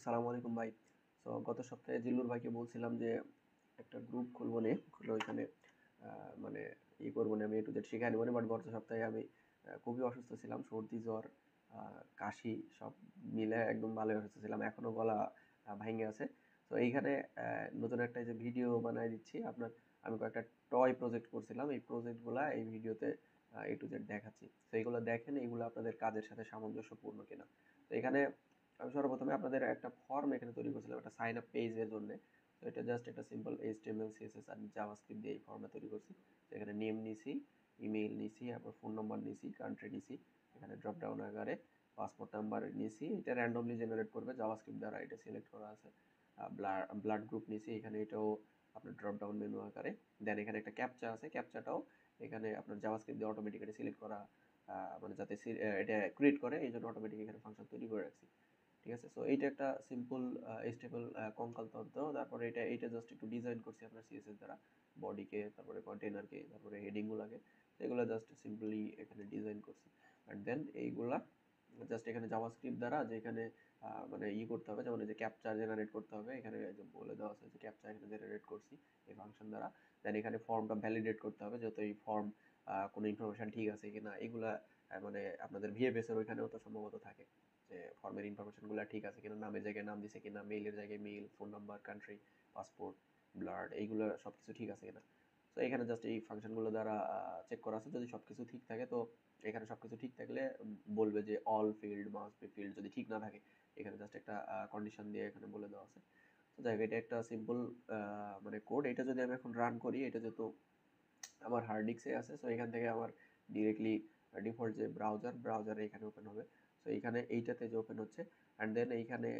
আসসালামু আলাইকুম ভাই। গত সপ্তাহে জিল্লুর ভাইকে বলছিলাম যে একটা গ্রুপ খুলবো নে, খুলে ওইখানে মানে করবো নে, আমি A to Z শিখাই নেবো নে। বাট গত সপ্তাহে আমি খুবই অসুস্থ ছিলাম, সর্দি জ্বর কাশি সব মিলে একদম ভালোই অসুস্থ ছিলাম, এখনো গলা ভাঙে আছে। তো এইখানে নতুন একটা যে ভিডিও বানাই দিচ্ছি আপনার। আমি কয়েকটা টয় প্রজেক্ট করছিলাম, এই প্রজেক্টগুলা এই ভিডিওতে A to Z দেখাচ্ছি। তো এইগুলো দেখেন, এইগুলো আপনাদের কাজের সাথে সামঞ্জস্যপূর্ণ কিনা। তো এখানে আমি সর্বপ্রথমে আপনাদের একটা ফর্ম এখানে তৈরি করছিলাম একটা সাইন আপ পেজের জন্য। তো এটা জাস্ট একটা সিম্পল HTML CSS আর জাভাস্ক্রিপ্ট দিয়ে এই ফর্মটা তৈরি করছি। তো এখানে নেম নিছি, ইমেইল নিছি, তারপর ফোন নাম্বার নিছি, কান্ট্রি নিছি, এখানে ড্রপ ডাউন আকারে পাসপোর্ট নাম্বার নিছি, এটা র্যান্ডমলি জেনারেট করবে জাভাস্ক্রিপ্ট দ্বারা, এটা সিলেক্ট করা আছে। ব্লাড গ্রুপ নিছি, এখানে এটাও আপনার ড্রপ ডাউন মেনু আকারে। দেন এখানে একটা ক্যাপচা আছে, ক্যাপচাটাও এখানে আপনার জাভাস্ক্রিপ্ট দিয়ে অটোমেটিক্যালি সিলেক্ট করা, মানে যাতে এটা ক্রিয়েট করে এই জন্য অটোমেটিক এখানে ফাংশন তৈরি করে রাখছি। ঠিক আছে, সো এইটা একটা সিম্পল HTML কঙ্কালতন্ত্র। তারপরে এইটা জাস্ট একটু ডিজাইন করছি আপনার CSS দ্বারা, বডিকে, তারপরে কন্টেনারকে, তারপরে হেডিংগুলোকে, এগুলো জাস্ট সিম্পলি এখানে ডিজাইন করছি। অ্যান্ড দেন এইগুলা জাস্ট এখানে জাভাস্ক্রিপ্ট দ্বারা যে এখানে মানে করতে হবে, যেমন এই যে ক্যাপচা জেনারেট করতে হবে, এখানে যে বলে দেওয়া আছে যে ক্যাপচা এখানে জেনারেট করছি এই ফাংশন দ্বারা। দেন এখানে ফর্মটা ভ্যালিডেট করতে হবে যত এই ফর্ম কোনো ইনফরমেশন ঠিক আছে কিনা এগুলা, মানে আপনাদের VFS এর ওইখানেও তো সম্ভবত থাকে যে ফর্মের ইনফরমেশনগুলো ঠিক আছে কিনা, নামের জায়গায় নাম দিছে কিনা, মেইলের জায়গায় mail, phone number, country, passport, blood, এইগুলো সবকিছু ঠিক আছে কিনা। তো এখানে জাস্ট এই ফাংশনগুলো দ্বারা চেক করা আছে, যদি সবকিছু ঠিক থাকে তো এখানে সবকিছু ঠিক থাকলে বলবে যে all field must be field, যদি ঠিক না থাকে এখানে জাস্ট একটা কন্ডিশন দিয়ে এখানে বলে দেওয়া আছে। তো যাই হোক, এটা একটা সিম্পল মানে কোড। এটা যদি আমি এখন রান করি, এটা যেহেতু আমার হার্ড ডিস্কে আছে, সো এখান থেকে আমার ডিরেক্টলি ডিফল্ট যে ব্রাউজারে এখানে ওপেন হবে। সো এইখানে এইটাতে যে ওপেন হচ্ছে, অ্যান্ড দেন এইখানে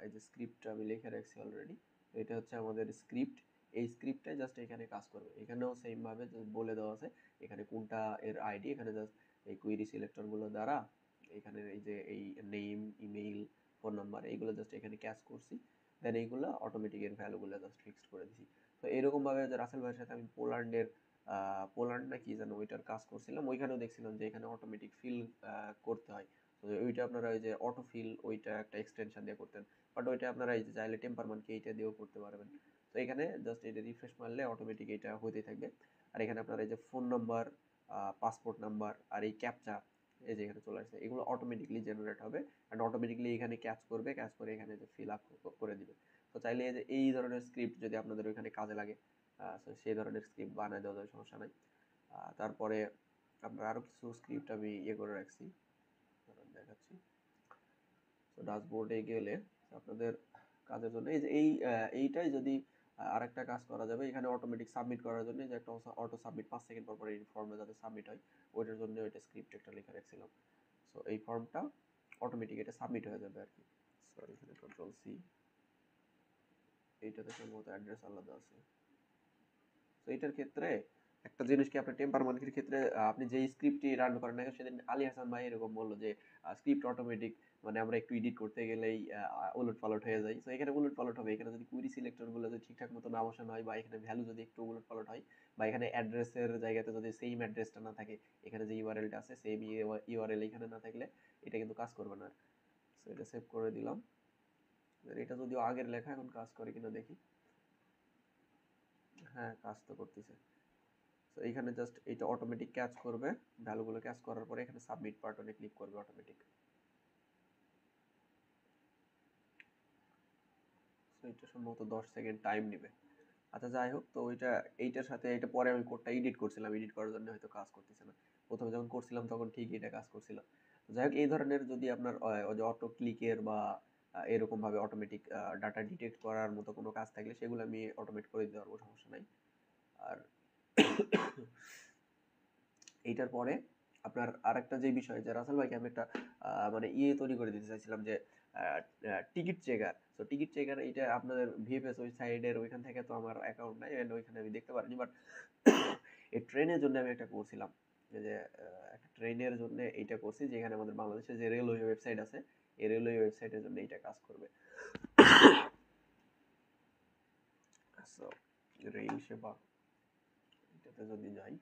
এই যে স্ক্রিপ্ট আমি লিখে রাখছি অলরেডি, তো এটা হচ্ছে আমাদের স্ক্রিপ্ট। এই স্ক্রিপ্টে জাস্ট এখানে কাজ করবে, এখানেও সেম ভাবে বলে দেওয়া আছে এখানে কোনটা এর আইডি, এখানে জাস্ট এই কুইরি সিলেক্টরগুলো দ্বারা এখানে এই যে এই নেম, ইমেইল, ফোন নাম্বার, এইগুলো জাস্ট এখানে ক্যাচ করছি। দেন এইগুলো অটোমেটিক এর ভ্যালুগুলো জাস্ট ফিক্সড করে দিছি। তো এরকম ভাবে যে রাসেল ভাইয়ের সাথে আমি পোল্যান্ড না কি যেন ওইটার কাজ করছিলাম, ওইখানেও দেখছিলাম যে এখানে অটোমেটিক ফিল করতে হয়। তো ওইটা আপনারা ওই যে অটো ফিল, ওইটা একটা এক্সটেনশন দিয়ে করতেন, বাট ওইটা আপনারা এই যে চাইলে টেম্পারমানকে এইটা দিয়েও করতে পারবেন। তো এখানে জাস্ট এটা রিফ্রেশ মারলে অটোমেটিক এটা হতেই থাকবে। আর এখানে আপনারা এই যে ফোন নাম্বার, পাসপোর্ট নাম্বার আর এই ক্যাপচা, এই যে এখানে চলে আসছে, এগুলো অটোমেটিকলি জেনারেট হবে অ্যান্ড অটোমেটিকলি এখানে ক্যাচ করবে, ক্যাচ করে এখানে যে ফিল আপ করে দিবে। তো চাইলে এই যে এই ধরনের স্ক্রিপ্ট যদি আপনাদের ওইখানে কাজে লাগে, তো সেই ধরনের স্ক্রিপ্ট বানিয়ে দেওয়া যায়, সমস্যা নাই। তারপরে আপনার আরো কিছু স্ক্রিপ্ট আমি করে রাখছি, দাঁড়ান দেখাচ্ছি। তো ড্যাশবোর্ডে গেলে আপনাদের কাজের জন্য এই যে এইটাই যদি আরেকটা কাজ করা যাবে, এখানে অটোমেটিক সাবমিট করার জন্য যে একটা অটো সাবমিট 5 সেকেন্ড পর পর এই ফর্মে যাতে সাবমিট হয়, ওইটার জন্য ওইটা স্ক্রিপ্ট একটা লিখে রাখছিলাম। সো এই ফর্মটা অটোমেটিক এটা সাবমিট হয়ে যাবে আর কি। সরি, এখানে Ctrl+C, এইটাতে সম্ভবত অ্যাড্রেস আলাদা আছে। তো এটার ক্ষেত্রে একটা জিনিস কি, আপনার টেম্পার মার্কের ক্ষেত্রে আপনি যেই স্ক্রিপ্টটি রান করেন না, সেদিন আলী হাসান ভাই এরকম বললো যে স্ক্রিপ্ট অটোমেটিক, মানে আমরা একটু এডিট করতে গেলেই উলট পালট হয়ে যায়। তো এখানে উলট পালট হবে, এখানে যদি কুইরি সিলেক্টর গুলো যদি ঠিকঠাক মতো না বসানো হয়, বা এখানে ভ্যালু যদি একটু উলট পালট হয়, বা এখানে অ্যাড্রেসের জায়গাতে যদি সেম অ্যাড্রেসটা না থাকে, এখানে যে ইউআরএলটা আছে সেম ইউআরএল এখানে না থাকলে এটা কিন্তু কাজ করবে না। তো এটা সেভ করে দিলাম। এটা যদিও আগের লেখা, এখন কাজ করে কিনা দেখি। হ্যাঁ, কাজ তো করতেছে। তো এখানে জাস্ট এটা অটোমেটিক ক্যাচ করবে, ভ্যালুগুলো ক্যাচ করার পরে এখানে সাবমিট বাটনে ক্লিক করবে অটোমেটিক। তো এটা সম্ভবত 10 সেকেন্ড টাইম নেবে। আচ্ছা যাই হোক, তো এইটার সাথে এটা পরে আমি কোডটা এডিট করছিলাম, এডিট করার জন্য হয়তো কাজ করতেছে না। প্রথমে যখন করছিলাম তখন ঠিকই এটা কাজ করছিল। তো যাই হোক, এই ধরনের যদি আপনার ওই যে অটো ক্লিকের বা এরকম ভাবে অটোমেটিক ডাটা ডিটেক্ট করার মতো কোনো কাজ থাকলে সেগুলো আমি অটোমেট করে দিতে পারবো, সমস্যা নাই। আর এইটার পরে আপনার আরেকটা যে বিষয়, যে রাসেল ভাইকে আমি একটা মানে তৈরি করে দিতে চাইছিলাম যে টিকিট চেকার। তো টিকিট চেকার এটা আপনাদের VFS ওয়েবসাইটের ওইখান থেকে তো আমার অ্যাকাউন্ট নাই, এন্ড ওইখানে আমি দেখতে পারিনি, বাট এই ট্রেনের জন্য আমি একটা করছিলাম, যে একটা ট্রেনের জন্য এইটা করছি, যেখানে আমাদের বাংলাদেশে যে রেলওয়ে ওয়েবসাইট আছে, এই রেলওয়ে ওয়েবসাইটের জন্য এইটা কাজ করবে। সো রেল সেবা, এটাতে যদি যাই,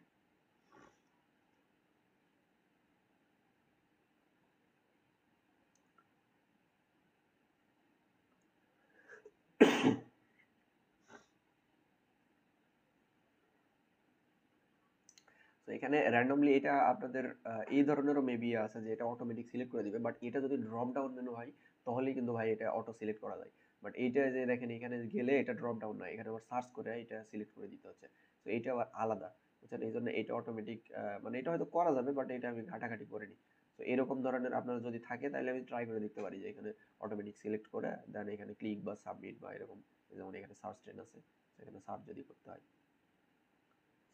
তো এখানে র্যান্ডমলি এটা আপনাদের এই ধরনেরও মেবি আছে যে এটা অটোমেটিক সিলেক্ট করে দিবে, বাট এটা যদি ড্রপ ডাউন মেনু হয় তাহলেই কিন্তু ভাই এটা অটো সিলেক্ট করা যায়। বাট এইটা যে দেখেন এখানে গেলে এটা ড্রপ ডাউন না, এখানে আবার সার্চ করে এটা সিলেক্ট করে দিতে হচ্ছে। তো এটা আবার আলাদা, বুঝছেন? এই জন্য এটা অটোমেটিক, মানে এটা হয়তো করা যাবে, বাট এটা আমি ঘাটাঘাটি করিনি। তো এরকম ধরনের আপনার যদি থাকে তাহলে আমি ট্রাই করে দেখতে পারি যে এখানে অটোমেটিক সিলেক্ট করে দেন এখানে ক্লিক বা সাবমিট বা এরকম, যেমন এখানে সার্চ ট্রেন আছে সেখানে সার্চ যদি করতে হয়।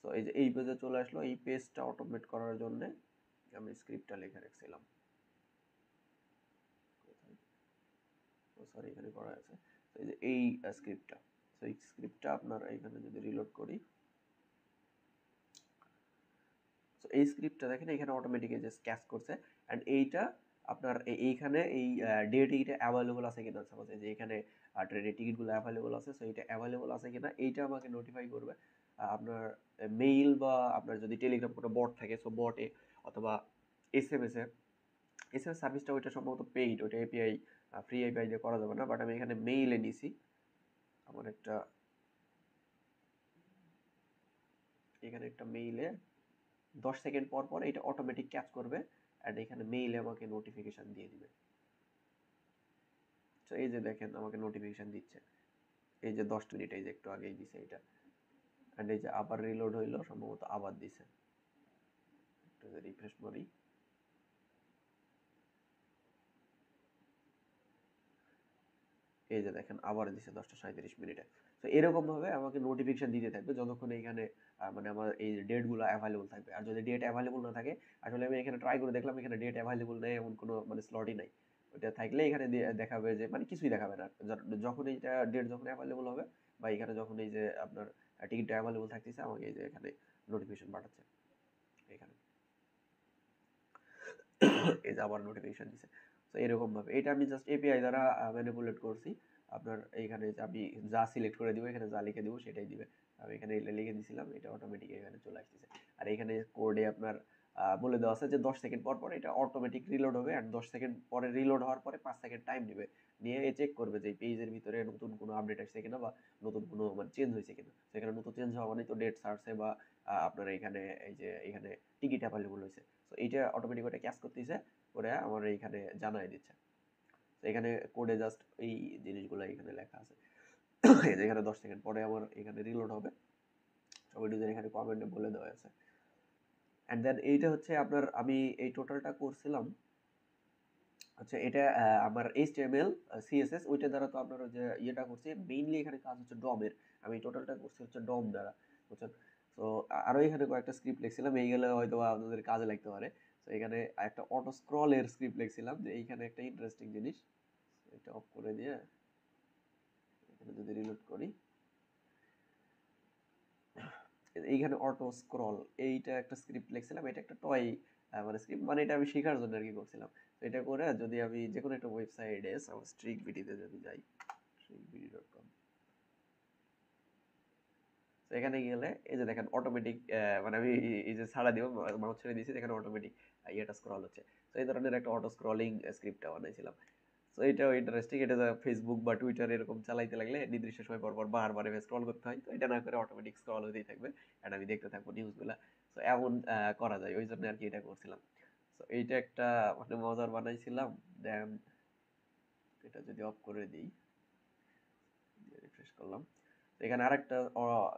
তো এই যে এই পেজে চলে আসলো, এই পেজটা অটোমেট করার জন্য আমি স্ক্রিপ্টটা লিখে রাখছিলাম, সরি এখানে করা আছে। তো এই যে এই স্ক্রিপ্টটা, তো এই স্ক্রিপ্টটা আপনার এখানে যদি রিলোড করি, তো এই স্ক্রিপ্টটা দেখেন এখানে অটোমেটিক এই যে ক্যাচ করছে। অ্যান্ড এইটা আপনার এইখানে এই ডে টিকিটে অ্যাভেলেবল আছে কিনা, সাপোজ এই যে এখানে ট্রেনের টিকিটগুলো অ্যাভেলেবল আছে, সো এটা অ্যাভেলেবল আছে কিনা এইটা আমাকে নোটিফাই করবে। আপনার মেইল বা আপনার যদি টেলিগ্রাম কোনো বট থাকে, সো বটে অথবা এসএমএস এ, এসএমএস সার্ভিসটা ওইটা সম্ভবত পেইড, ওইটা এপিআই ফ্রি এপিআই দিয়ে করা যাবে না, বাট আমি এখানে মেইলে নিছি আমার একটা, এখানে একটা মেইলে 10 সেকেন্ড পর পর এটা অটোমেটিক ক্যাচ করবে অ্যান্ড এখানে মেইলে আমাকে নোটিফিকেশন দিয়ে দিবে। তো এই যে দেখেন আমাকে নোটিফিকেশন দিচ্ছে, এই যে 10 মিনিট, এই যে একটু আগেই দিছে এটা। অ্যান্ড এই যে আবার রিলোড হইলো, সম্ভবত আবার দিছে, একটু রিফ্রেশ করি। এই যে দেখেন আবার দিছে 10টা 37 মিনিটে। তো এরকম ভাবে আমাকে নোটিফিকেশন দিতে থাকবে যতক্ষণ এইখানে মানে আমার এই ডেট গুলো অ্যাভেলেবল থাকবে। আর যদি ডেট অ্যাভেলেবল না থাকে, আসলে আমি এখানে ট্রাই করে দেখলাম এখানে ডেট অ্যাভেলেবল নেই, এমন কোনো মানে স্লটই নাই। ওইটা থাকলে এখানে দেখাবে যে মানে কিছুই দেখাবে না, যখন এইটা ডেট যখন অ্যাভেলেবল হবে বা এখানে যখন এই যে আপনার টিকিটটা অ্যাভেলেবল থাকতেছে আমাকে এই যে এখানে নোটিফিকেশন পাঠাচ্ছে এখানে। এই যে আবার নোটিফিকেশন দিছে। তো এরকম ভাবে এটা আমি জাস্ট এপিআই দ্বারা ম্যানিপুলেট করছি। আপনার এইখানে যে আমি যা সিলেক্ট করে দিব, এখানে যা লিখে দিব সেটাই দিবে। আমি এখানে লিখে দিছিলাম, এটা অটোমেটিক এখানে চলে আসতেছে। আর এখানে কোডে আপনার বলে দেওয়া আছে যে 10 সেকেন্ড পর পর এটা অটোমেটিক রিলোড হবে, আর 10 সেকেন্ড পরে রিলোড হওয়ার পরে 5 সেকেন্ড টাইম নেবে, নিয়ে চেক করবে যে পেজের ভিতরে নতুন কোনো আপডেট আসছে কিনা বা নতুন কোনো মানে চেঞ্জ হয়েছে কিনা। সেখানে নতুন চেঞ্জ হওয়া মানে তো ডেট সার্চে বা আপনার এখানে এই যে এখানে টিকিট অ্যাভেলেবল হয়েছে, তো এইটা অটোমেটিক ওটা ক্যাচ করতেছে, করে আমার এইখানে জানাই দিচ্ছে। তো এখানে কোডে জাস্ট এই জিনিসগুলো এখানে লেখা আছে। এই যে এখানে 10 সেকেন্ড পরে আমার এখানে রিলোড হবে, সব এখানে কমেন্টে বলে দেওয়া আছে। অ্যান্ড দেন এইটা হচ্ছে আপনার, আমি এই টোটালটা করছিলাম আচ্ছা এটা আমার এইচটিএমএল সিএসএস ওইটা দ্বারা, তো আপনার যে ইয়েটা করছি মেইনলি এখানে কাজ হচ্ছে ডমের, আমি টোটালটা করছি হচ্ছে ডম দ্বারা, বুঝছেন? তো আরো এখানে কয়েকটা স্ক্রিপ্ট লিখছিলাম, এইগুলো হয়তো আপনাদের কাজে লাগতে পারে। তো এখানে একটা অটো স্ক্রলের স্ক্রিপ্ট লিখছিলাম, যে এইখানে একটা ইন্টারেস্টিং জিনিস, এটা অফ করে দিয়ে এখানে যদি রিলোড করি, এইখানে অটো স্ক্রল এইটা একটা স্ক্রিপ্ট লিখছিলাম, এটা একটা টয় মানে স্ক্রিপ্ট, মানে এটা আমি শেখার জন্য আর কি করছিলাম। তো এটা করে যদি আমি যে কোনো একটা ওয়েবসাইটে স্ট্রিক বিডিতে যদি যাই, strictbd.com, তো এখানে গেলে এই যে দেখেন অটোমেটিক, মানে আমি এই যে ছাড়া দিব মাউস ছেড়ে দিয়েছি, এখানে অটোমেটিক ইয়েটা স্ক্রল হচ্ছে। তো এই ধরনের একটা অটো স্ক্রলিং স্ক্রিপ্টটা বানাইছিলাম। তো এটাও ইন্টারেস্টিং, এটা ফেসবুক বা টুইটার এরকম চালাইতে লাগলে নির্দিষ্ট সময় পর পর বারবার স্ক্রল করতে হয়, তো এটা না করে অটোমেটিক স্ক্রল হতেই থাকবে আর আমি দেখতে থাকবো নিউজগুলা। তো এমন করা যায়, ওই জন্য আর কি এটা করছিলাম। তো এইটা একটা মানে মজার বানাইছিলাম। দেন এটা যদি অফ করে দিই, রিফ্রেশ করলাম, তো এখানে আরেকটা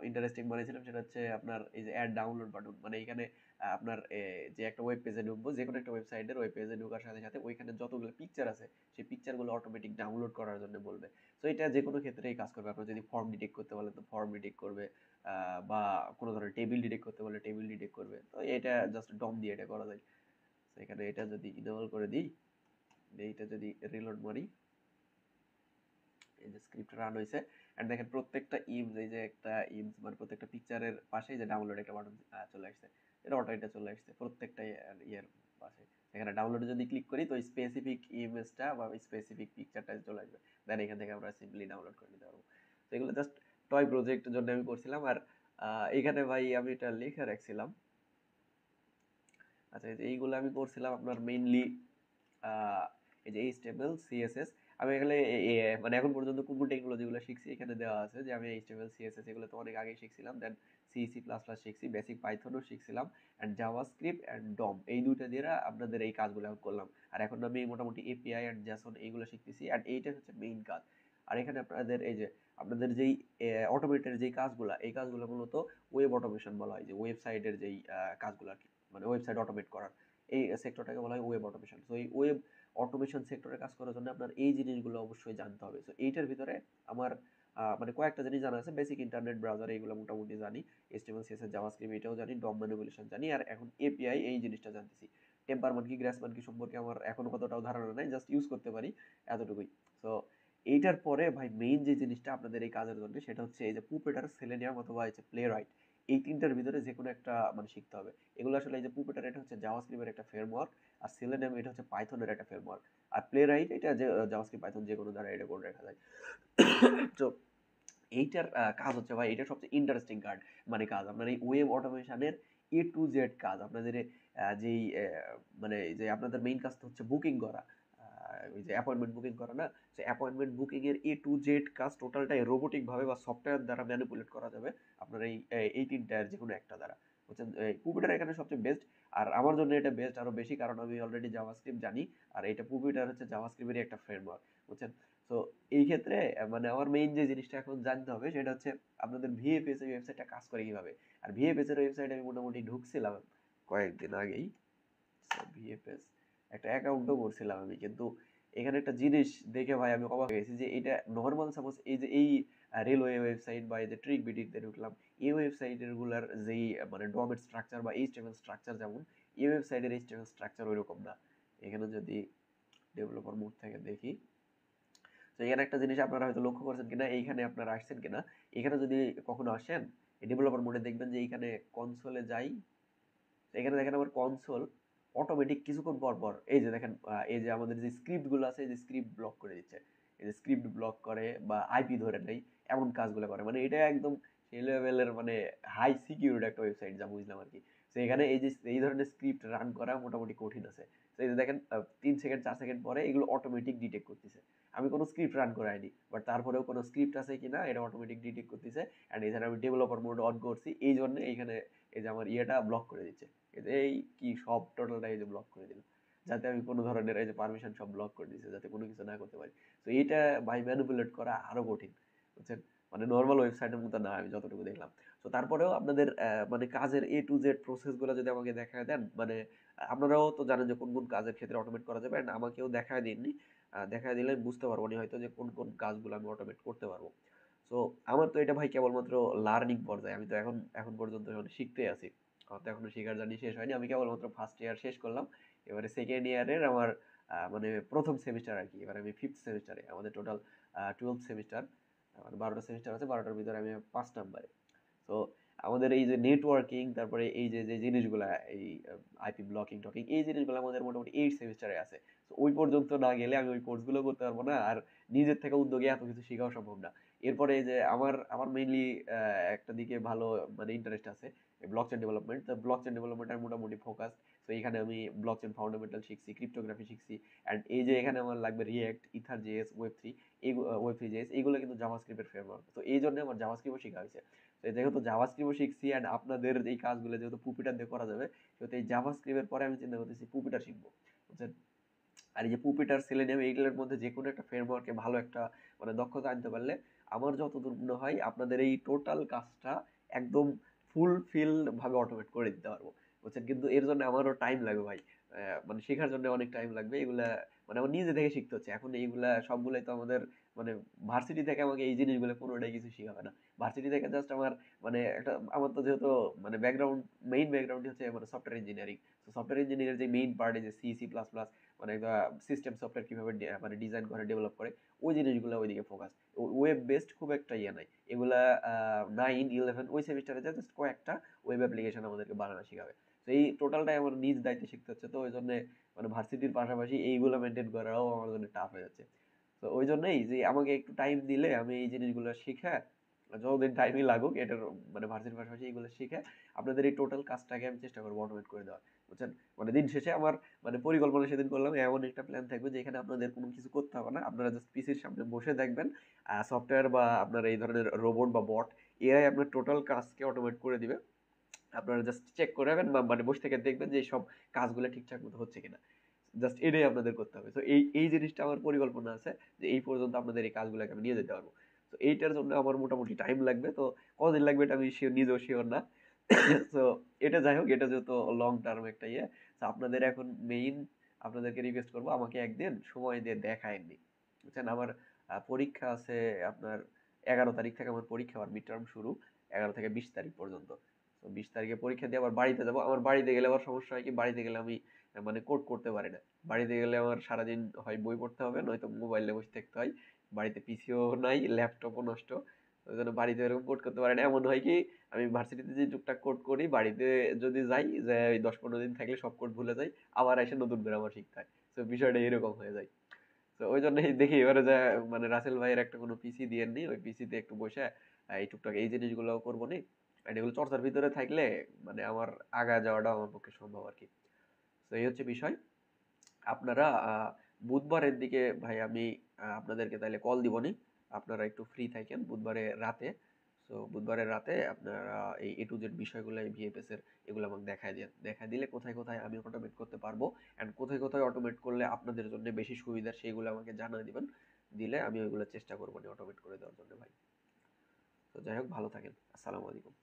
ইন্টারেস্টিং বানিয়েছিলাম, সেটা হচ্ছে আপনার এই যে অ্যাড ডাউনলোড বাটন, মানে এখানে আপনার যে একটা ওয়েব পেজে ঢুকবো, যে কোনো একটা ওয়েবসাইটের ওয়েব পেজে ঢোকার সাথে সাথে ওইখানে যতগুলো পিকচার আছে সেই পিকচারগুলো অটোমেটিক ডাউনলোড করার জন্য বলবে। তো এটা যে কোনো ক্ষেত্রেই কাজ করবে, আপনার যদি ফর্ম ডিটেক্ট করতে বলেন তো ফর্ম ডিটেক্ট করবে, বা কোনো ধরনের টেবিল ডিটেক্ট করতে বলে টেবিল ডিটেক্ট করবে। তো এটা জাস্ট ডম দিয়ে এটা করা যায়। তো এখানে এটা যদি ইনেবল করে দিই, এইটা যদি রিলোড মারি, এই যে স্ক্রিপ্ট রান হয়েছে, এন্ড দেখেন প্রত্যেকটা ইমজ, এই যে একটা ইমজ মানে প্রত্যেকটা পিকচারের পাশেই যে ডাউনলোড একটা বাটন চলে আসছে, এটা অটো এটা চলে আসছে প্রত্যেকটা ইয়ের পাশে। এখানে ডাউনলোডে যদি ক্লিক করি তো স্পেসিফিক ইমেজটা বা স্পেসিফিক পিকচারটা চলে আসবে, দেন এখান থেকে আমরা সিম্পলি ডাউনলোড করে নিতে পারবো। তো এগুলো জাস্ট টয় প্রজেক্টের জন্য আমি করছিলাম। আর এখানে ভাই আমি এটা লিখে রাখছিলাম, আচ্ছা এই যে এইগুলো আমি করছিলাম আপনার মেইনলি এই যে এইচটিএমএল সিএসএস। আমি এখানে মানে এখন পর্যন্ত কোন কোন টেকনোলজি গুলো শিখছি এখানে দেওয়া আছে, যে আমি HTML CSS এগুলো তো অনেক আগেই শিখছিলাম, দেন C++ শিখছি, বেসিক পাইথনও শিখছিলাম, অ্যান্ড জাভাস্ক্রিপ্ট অ্যান্ড ডম, এই দুইটা দিয়ে আপনাদের এই কাজগুলো এখন করলাম। আর এখন আমি মোটামুটি এপিআই অ্যান্ড জেসন এইগুলো শিখতেছি, অ্যান্ড এইটা হচ্ছে মেইন কাজ। আর এখানে আপনাদের এই যে আপনাদের যেই অটোমেটের যেই কাজগুলো, এই কাজগুলো মূলত ওয়েব অটোমেশন বলা হয়, যে ওয়েবসাইটের যেই কাজগুলো আর কি, মানে ওয়েবসাইট অটোমেট করার এই সেক্টরটাকে বলা হয় ওয়েব অটোমেশন। তো এই ওয়েব অটোমেশন সেক্টরে কাজ করার জন্য আপনার এই জিনিসগুলো অবশ্যই জানতে হবে। তো এইটার ভিতরে আমার মানে কয়েকটা জিনিস জানা আছে। বেসিক ইন্টারনেট ব্রাউজার এইগুলো মোটামুটি জানি, HTML CSS জাভাস্ক্রিপ্ট এটাও জানি, ডম ম্যানিপুলেশন জানি, আর এখন এপিআই এই জিনিসটা জানতেছি। টেম্পারমান কি গ্রাসমান কি সম্পর্কে আমার এখনো কতটাও ধারণা নাই, জাস্ট ইউজ করতে পারি এতটুকুই। তো এইটার পরে ভাই মেইন যে জিনিসটা আপনাদের এই কাজের জন্য, সেটা হচ্ছে এই যে পুপেটার, সেলেনিয়াম অথবা এই যে প্লেরাইট, এই তিনটার ভিতরে যে কোনো একটা মানে শিখতে হবে। এগুলো আসলে এই যে পুপেটার এটা হচ্ছে জাভাস্ক্রিপ্টের একটা ফ্রেমওয়ার্ক, আর সেলেনিয়াম এটা হচ্ছে পাইথনের একটা ফ্রেমওয়ার্ক, আর প্লেরাইট এটা যে জাভাস্ক্রিপ্ট পাইথন যে কোনো দ্বারা এটা করে রাখা যায়। তো এইটার কাজ হচ্ছে ভাই, এটা সবচেয়ে ইন্টারেস্টিং মানে কাজ আপনার এই ওয়েব অটোমেশনের A to Z কাজ। আপনাদের যেই মানে যে আপনাদের মেইন কাজ হচ্ছে বুকিং করা, ওই যে অ্যাপয়েন্টমেন্ট বুকিং করা না, সে অ্যাপয়েন্টমেন্ট বুকিং এর A to Z কাজ টোটালটাই রোবোটিক ভাবে বা সফটওয়্যার দ্বারা ম্যানিপুলেট করা যাবে আপনার এই তিনটার যে কোনো একটা দ্বারা। বুঝছেন, পুপিটার এখানে সবচেয়ে বেস্ট, আর আমার জন্য এটা বেস্ট আরো বেশি, কারণ আমি অলরেডি জাভাস্ক্রিপ্ট জানি, আর এটা পুপিটার হচ্ছে জাভাস্ক্রিপ্টেরই একটা ফ্রেমওয়ার্ক। বুঝছেন। তো এই ক্ষেত্রে মানে আমার মেইন যে জিনিসটা এখন জানতে হবে সেটা হচ্ছে আপনাদের ভিএফএস এর ওয়েবসাইটটা কাজ করে কিভাবে। আর ভিএফএস এর ওয়েবসাইটে আমি মোটামুটি ঢুকছিলাম কয়েকদিন আগেই, ভিএফএস একটা অ্যাকাউন্টও করছিলাম আমি, কিন্তু এখানে একটা জিনিস দেখে ভাই আমি অবাক হয়ে গেছি, যে এটা নর্মাল সাপোজ এই যে এই রেলওয়ে ওয়েবসাইট বা এই যে ট্রিক বিডিতে ঢুকলাম, এই ওয়েবসাইটের গুলার যেই মানে ডমের স্ট্রাকচার বা এইচটিএমএল স্ট্রাকচার যেমন, এই ওয়েবসাইটের এইচটিএমএল স্ট্রাকচার ওইরকম না। এখানে যদি ডেভেলপার মোড থেকে দেখি, তো এখানে একটা জিনিস আপনারা হয়তো লক্ষ্য করছেন কিনা, এইখানে আপনারা আসছেন কিনা, এখানে যদি কখনো আসেন ডেভেলপার মোডে দেখবেন যে এইখানে কনসোলে যাই, এখানে দেখেন আমার কনসোল অটোমেটিক কিছুক্ষণ পর পর এই যে দেখেন এই যে আমাদের যে স্ক্রিপ্ট গুলো আছে, এই যে স্ক্রিপ্ট ব্লক করে দিচ্ছে, এই যে স্ক্রিপ্ট ব্লক করে বা আইপি ধরে নেই, এমন কাজগুলো করে। মানে এটা একদম সেই লেভেলের মানে হাই সিকিউরিটি একটা ওয়েবসাইট যা বুঝলাম আর কি। তো এখানে এই যে এই ধরনের স্ক্রিপ্ট রান করা মোটামুটি কঠিন আছে। তো এই যে দেখেন 3 সেকেন্ড 4 সেকেন্ড পরে এগুলো অটোমেটিক ডিটেক্ট করতেছে। আমি কোনো স্ক্রিপ্ট রান করাইনি, বাট তারপরেও কোনো স্ক্রিপ্ট আছে কিনা এটা অটোমেটিক ডিটেক্ট করতেছে। অ্যান্ড এখানে আমি ডেভেলপার মোড অন করছি, এই জন্য এইখানে এই যে আমার ইয়েটা ব্লক করে দিচ্ছে। এই কি সব টোটালটা এই যে ব্লক করে দিল, যাতে আমি কোনো ধরনের এই যে পারমিশন সব ব্লক করে দিয়েছে, যাতে কোনো কিছু না করতে পারি। তো এইটা ভাই ম্যানিপুলেট করা আরো কঠিন, বুঝছেন। মানে নর্মাল ওয়েবসাইটের মতো না, আমি যতটুকু দেখলাম। তো তারপরেও আপনাদের মানে কাজের A to Z প্রসেস গুলো যদি আমাকে দেখায় দেন, মানে আপনারাও তো জানেন যে কোন কোন কাজের ক্ষেত্রে অটোমেট করা যাবে, and আমাকেও দেখায় দিননি, দেখায় দিলে আমি বুঝতে পারবো না হয়তো যে কোন কোন কাজগুলো আমি অটোমেট করতে পারবো। সো আমার তো এটা ভাই কেবলমাত্র লার্নিং পর্যায়ে, আমি তো এখন এখন পর্যন্ত শিখতে আছি, আমার তো এখনো শেখার জার্নি শেষ হয়নি। আমি কেবলমাত্র ফার্স্ট ইয়ার শেষ করলাম, এবারে সেকেন্ড ইয়ারের আমার মানে প্রথম সেমিস্টার আর কি, এবার আমি 5th সেমিস্টারে, আমাদের টোটাল 12 সেমিস্টার, মানে 12টা সেমিস্টার আছে, 12টার ভিতরে আমি 5 নাম্বারে। তো আমাদের এই যে নেটওয়ার্কিং, তারপরে এই যে যে জিনিসগুলা, এই আইপি ব্লকিং টকিং, এই জিনিসগুলো আমাদের মোটামুটি 8 সেমিস্টারে আছে। তো ওই পর্যন্ত না গেলে আমি ওই কোর্সগুলো করতে পারবো না, আর নিজের থেকে উদ্যোগে এত কিছু শেখাও সম্ভব না। এরপরে এই যে আমার আমার মেইনলি একটা দিকে ভালো মানে ইন্টারেস্ট আছে, ব্লকচেন ডেভেলপমেন্ট। তো ব্লকচেন ডেভেলপমেন্টের মোটামুটি ফোকাস। তো এখানে আমি ব্লকচেন ফাউন্ডামেন্টাল শিখছি, ক্রিপ্টোগ্রাফি শিখছি, অ্যান্ড এই যে এখানে আমার লাগবে রিয়েক্ট, ইথার জেএস, ওয়েব 3, এই ওয়েব 3 জেএস, এইগুলো কিন্তু জাভাস্ক্রিপ্টের ফ্রেমওয়ার্ক। তো এই জন্য আমার জাভাস্ক্রিপ্টও শেখা হয়েছে। তো যেহেতু জাভাস্ক্রিপ্টও শিখছি, অ্যান্ড আপনাদের এই কাজগুলো যেহেতু পুপিটার দিয়ে করা যাবে, সেহেতু এই জাভাস্ক্রিপ্টের পরে আমি চিন্তা করতেছি পুপিটার শিখবো, বুঝছেন। আর এই যে পুপিটার, সেলেনিয়াম, এইগুলোর মধ্যে যে কোনো একটা ফ্রেমওয়ার্কে ভালো একটা মানে দক্ষতা আনতে পারলে, আমার যতদূর মনে হয় আপনাদের এই টোটাল কাজটা একদম ফুলফিল ভাবে অটোমেট করে দিতে পারবো, বুঝছেন। কিন্তু এর জন্য আমারও টাইম লাগবে ভাই, মানে শেখার জন্য অনেক টাইম লাগবে। এগুলা মানে আমার নিজে থেকে শিখতে হচ্ছে এখন, এইগুলা সবগুলাই তো আমাদের মানে ভার্সিটি থেকে আমাকে এই জিনিসগুলো কোনোটাই কিছু শেখাবে না। ভার্সিটি থেকে জাস্ট আমার মানে একটা, আমার তো যেহেতু মানে ব্যাকগ্রাউন্ড, মেইন ব্যাকগ্রাউন্ড হচ্ছে মানে সফটওয়্যার ইঞ্জিনিয়ারিং। তো সফটওয়্যার ইঞ্জিনিয়ারিং যে মেইন পার্ট, এই যে C++, মানে একটা সিস্টেম সফটওয়্যার কিভাবে মানে ডিজাইন করে ডেভেলপ করে, ওই জিনিসগুলো ওইদিকে ফোকাস। ওয়েব বেসড খুব একটা ইয়ে নাই এগুলা। 9, 11 ওই সেমিস্টারে জাস্ট কয়েকটা ওয়েব অ্যাপ্লিকেশন আমাদেরকে বানানো শেখাবে। তো এই টোটালটাই আমার নিজ দায়িত্বে শিখতে হচ্ছে, তো ওই জন্য মানে ভার্সিটির পাশাপাশি এইগুলো মেনটেন করাও আমার জন্য টাফ হয়ে যাচ্ছে। তো ওই জন্যই যে আমাকে একটু টাইম দিলে আমি এই জিনিসগুলো শিখে যতদিন টাইমই লাগুক এটার মানে ভার্সিটির পাশাপাশি এগুলো শিখে আপনাদের এই টোটাল কাজটাকে আমি চেষ্টা করবো অটোমেট করে দেওয়ার, বুঝছেন? মানে দিন শেষে আমার মানে পরিকল্পনা সেদিন করলাম এমন একটা প্ল্যান থাকবে যে এখানে আপনাদের কোনো কিছু করতে হবে না, আপনারা জাস্ট পিসির সামনে বসে দেখবেন সফটওয়্যার বা আপনার এই ধরনের রোবট বা বট এআই আপনার টোটাল কাজকে অটোমেট করে দিবে। আপনারা জাস্ট চেক করবেন বা মানে বসে থেকে দেখবেন যে সব কাজগুলো ঠিকঠাক মতো হচ্ছে কিনা, জাস্ট এটাই আপনাদের করতে হবে। তো এই জিনিসটা আমার পরিকল্পনা আছে যে এই পর্যন্ত আপনাদের এই কাজগুলোকে আমি নিয়ে যেতে পারবো। তো এইটার জন্য আমার মোটামুটি টাইম লাগবে, তো কদিন লাগবে এটা আমি নিজেও শিওর না। তো এটা যাই হোক, এটা যেহেতু লং টার্ম একটা ইয়ে, তো আপনাদের এখন মেইন আপনাদেরকে রিকোয়েস্ট করবো আমাকে একদিন সময় দিয়ে দেখায়নি, বুঝছেন? আমার পরীক্ষা আছে আপনার 11 তারিখ থেকে আমার পরীক্ষা, আমার মিড টার্ম শুরু 11 থেকে 20 তারিখ পর্যন্ত। তো 20 তারিখে পরীক্ষা দিয়ে আবার বাড়িতে যাবো। আমার বাড়িতে গেলে আবার সমস্যা হয় কি, বাড়িতে গেলে আমি মানে কোড করতে পারি না। বাড়িতে গেলে আমার সারাদিন হয় বই পড়তে হবে নয়তো মোবাইলে বসে থাকতে হয়। বাড়িতে পিসিও নাই, ল্যাপটপও নষ্ট। ওই জন্য বাড়িতে এরকম কোড করতে পারি না। এমন হয় কি আমি ভার্সিটিতে যে টুকটাক কোড করি বাড়িতে যদি যাই যে 10-15 দিন থাকলে সব কোড ভুলে যাই, আবার এসে নতুন করে আমার শিখতে হয়। তো বিষয়টা এরকম হয়ে যায়। তো ওই জন্যই দেখি এবারে যে মানে রাসেল ভাইয়ের একটা কোনো পিসি দিয়েননি, ওই পিসিতে একটু বসে এই টুকটাক এই জিনিসগুলো করবো নি। আর এগুলো চর্চার ভিতরে থাকলে মানে আমার আগায় যাওয়াটা আমার পক্ষে সম্ভব আর কি। তো এই হচ্ছে বিষয়। আপনারা বুধবারের দিকে ভাই আমি আপনাদেরকে তাইলে কল দিবনি, আপনারা একটু ফ্রি থাকেন বুধবারে রাতে। তো বুধবারের রাতে আপনারা এই এ টু জেড বিষয়গুলো এই ভিএফএস এর এগুলো আমাকে দেখায় দেন, দেখা দিলে কোথায় কোথায় আমি অটোমেট করতে পারবো এন্ড কোথায় কোথায় অটোমেট করলে আপনাদের জন্য বেশি সুবিধা সেইগুলো আমাকে জানিয়ে দিবেন, দিলে আমি ওইগুলো চেষ্টা করবো অটোমেট করে দেওয়ার জন্য ভাই। তো যাই হোক, ভালো থাকেন। আসসালামু আলাইকুম।